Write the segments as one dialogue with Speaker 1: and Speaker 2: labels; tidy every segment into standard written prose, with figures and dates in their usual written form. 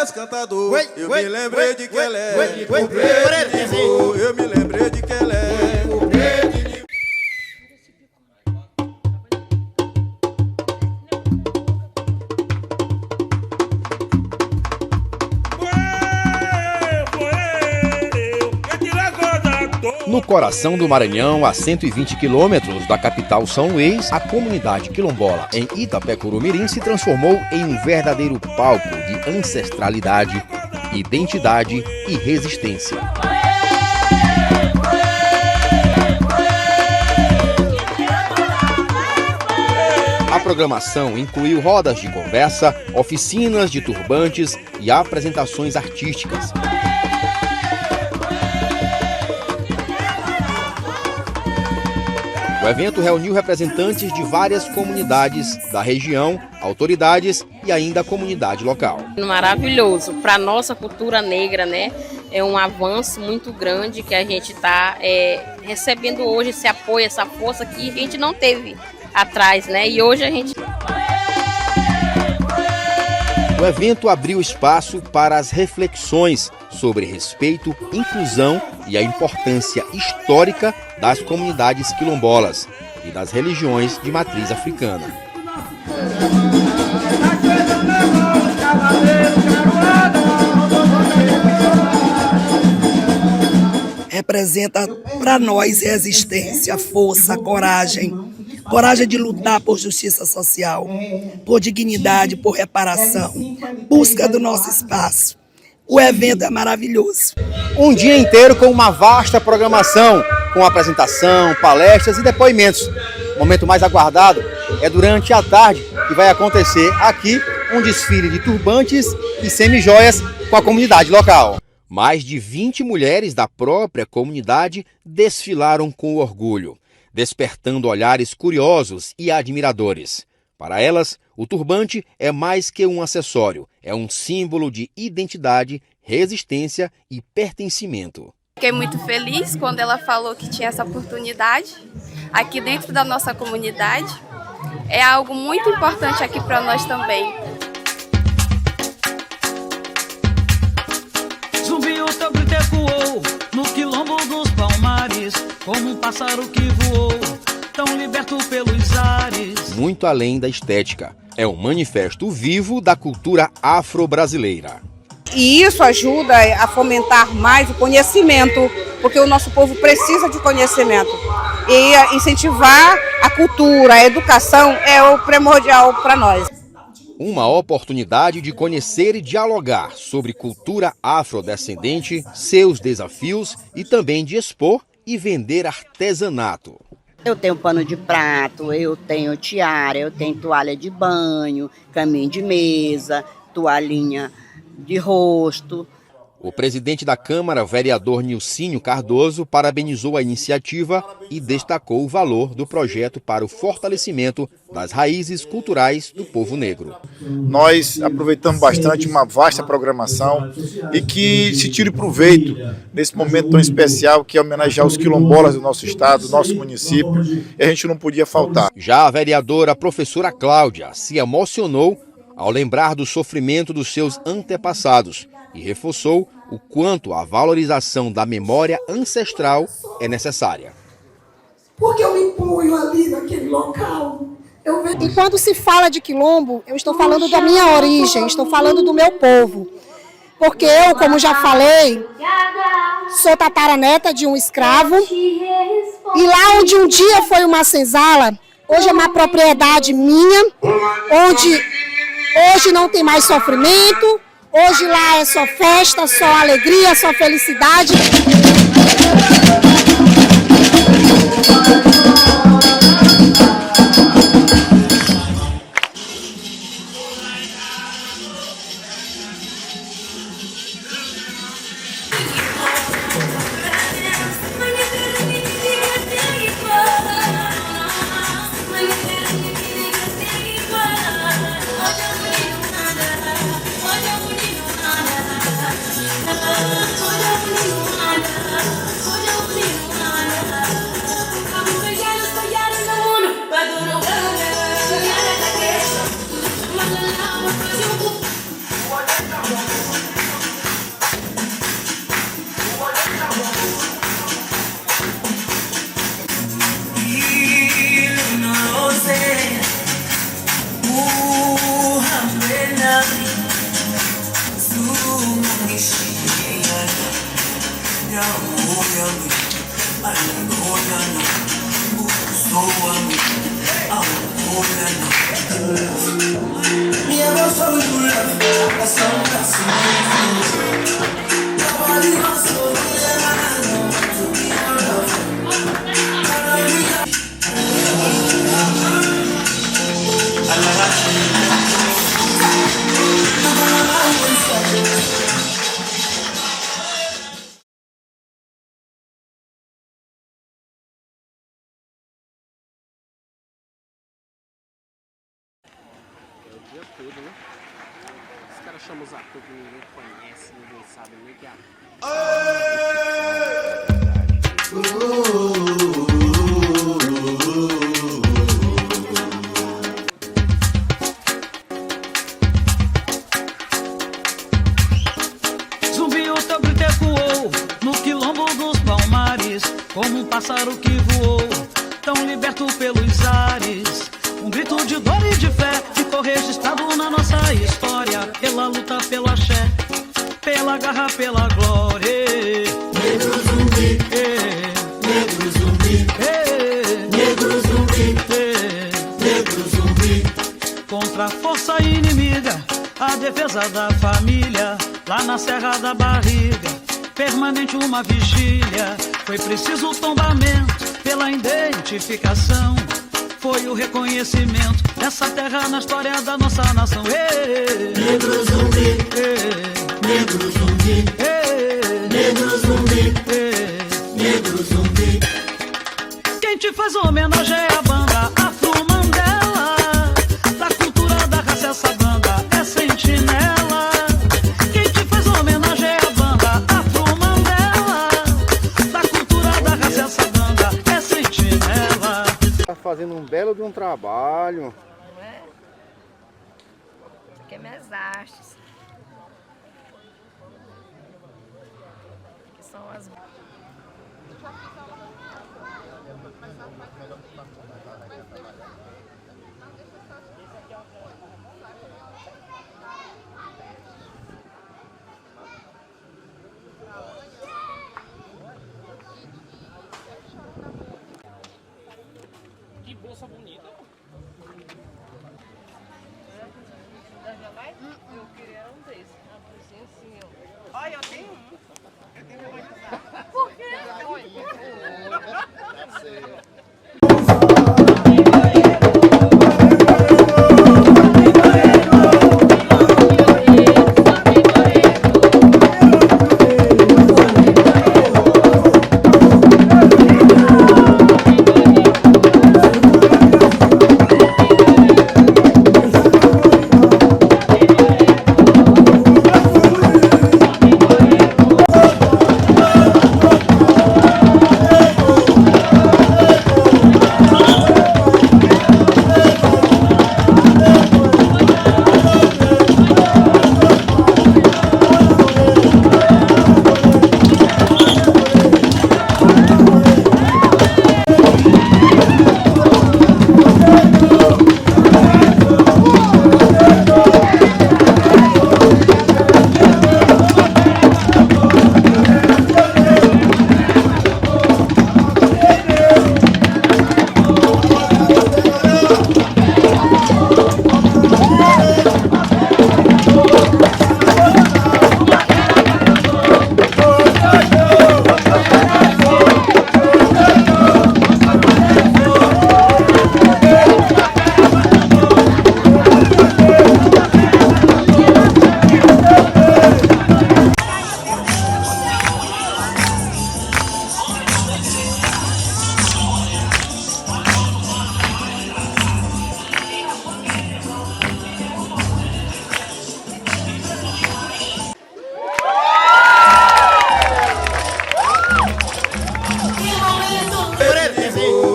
Speaker 1: esse cantador. Eu me lembrei de Quelé. Eu me lembrei de Quelé.
Speaker 2: No coração do Maranhão, a 120 quilômetros da capital São Luís, a comunidade quilombola em Itapecuru-Mirim se transformou em um verdadeiro palco de ancestralidade, identidade e resistência. A programação incluiu rodas de conversa, oficinas de turbantes e apresentações artísticas. O evento reuniu representantes de várias comunidades da região, autoridades e ainda a comunidade local.
Speaker 3: Maravilhoso. Para a nossa cultura negra, né? É um avanço muito grande que a gente está recebendo hoje, esse apoio, essa força que a gente não teve atrás, né? E hoje a gente...
Speaker 2: O evento abriu espaço para as reflexões sobre respeito, inclusão e a importância histórica das comunidades quilombolas e das religiões de matriz africana.
Speaker 4: Representa para nós resistência, força, coragem. Coragem de lutar por justiça social, por dignidade, por reparação, busca do nosso espaço. O evento é maravilhoso.
Speaker 2: Um dia inteiro com uma vasta programação, com apresentação, palestras e depoimentos. O momento mais aguardado é durante a tarde, que vai acontecer aqui um desfile de turbantes e semijoias com a comunidade local. Mais de 20 mulheres da própria comunidade desfilaram com orgulho, despertando olhares curiosos e admiradores. Para elas, o turbante é mais que um acessório, é um símbolo de identidade, resistência e pertencimento.
Speaker 5: Fiquei muito feliz quando ela falou que tinha essa oportunidade aqui dentro da nossa comunidade. É algo muito importante aqui para nós também.
Speaker 6: Zumbi o teu grito ecoou no quilombo dos Palmares, como um pássaro que voou, tão liberto pelos ares.
Speaker 2: Muito além da estética, é um manifesto vivo da cultura afro-brasileira.
Speaker 7: E isso ajuda a fomentar mais o conhecimento, porque o nosso povo precisa de conhecimento. E incentivar a cultura, a educação é o primordial para nós.
Speaker 2: Uma oportunidade de conhecer e dialogar sobre cultura afrodescendente, seus desafios e também de expor e vender artesanato.
Speaker 8: Eu tenho pano de prato, eu tenho tiara, eu tenho toalha de banho, caminho de mesa, toalhinha de rosto.
Speaker 2: O presidente da Câmara, vereador Nilcínio Cardoso, parabenizou a iniciativa e destacou o valor do projeto para o fortalecimento das raízes culturais do povo negro.
Speaker 9: Nós aproveitamos bastante uma vasta programação e que se tire proveito nesse momento tão especial que é homenagear os quilombolas do nosso estado, do nosso município, e a gente não podia faltar.
Speaker 2: Já a vereadora professora Cláudia se emocionou ao lembrar do sofrimento dos seus antepassados e reforçou o quanto a valorização da memória ancestral é necessária.
Speaker 4: Porque eu me ponho ali naquele local.
Speaker 10: E quando se fala de quilombo, eu estou falando da minha origem, estou falando do meu povo. Porque eu, como já falei, sou tataraneta de um escravo. E lá onde um dia foi uma senzala, hoje é uma propriedade minha, onde hoje não tem mais sofrimento. Hoje lá é só festa, só alegria, só felicidade.
Speaker 11: Olha temos ator que ninguém conhece, ninguém sabe nem que é ator.
Speaker 6: Zumbi, o teu grito ecoou no quilombo dos Palmares, como um pássaro que voou, tão liberto pelos ares. Um grito de dor e de fé ficou registrado na nossa história, pela luta, pelo axé, pela garra, pela glória.
Speaker 1: Negro zumbi, negro zumbi, negro zumbi, negro zumbi.
Speaker 6: Contra a força inimiga, a defesa da família, lá na Serra da Barriga, permanente uma vigília. Foi preciso o tombamento pela identificação, foi o reconhecimento dessa terra na história da nossa nação.
Speaker 1: Negro zumbi, negro zumbi, negro zumbi, negro zumbi.
Speaker 6: Quem te faz homenagem é a banda Afro Mandela, da cultura da raça essa banda é sentinela. Quem te faz homenagem é a banda Afro Mandela, da cultura da raça essa banda é sentinela.
Speaker 2: Tá fazendo um belo de um trabalho.
Speaker 12: Não é? Isso aqui é minhas artes. Que são as...
Speaker 11: Que bolsa bonita.
Speaker 12: Eu queria um desse. Assim, ó. Olha, eu tenho um. Eu tenho vergonha de usar. Por quê?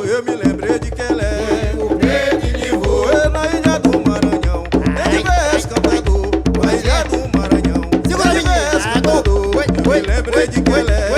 Speaker 1: Eu me lembrei de Quelé, o preto de voa na ilha do Maranhão. Ele vê cantador, na ilha do Maranhão. Ele vê cantador, eu me lembrei de Quelé.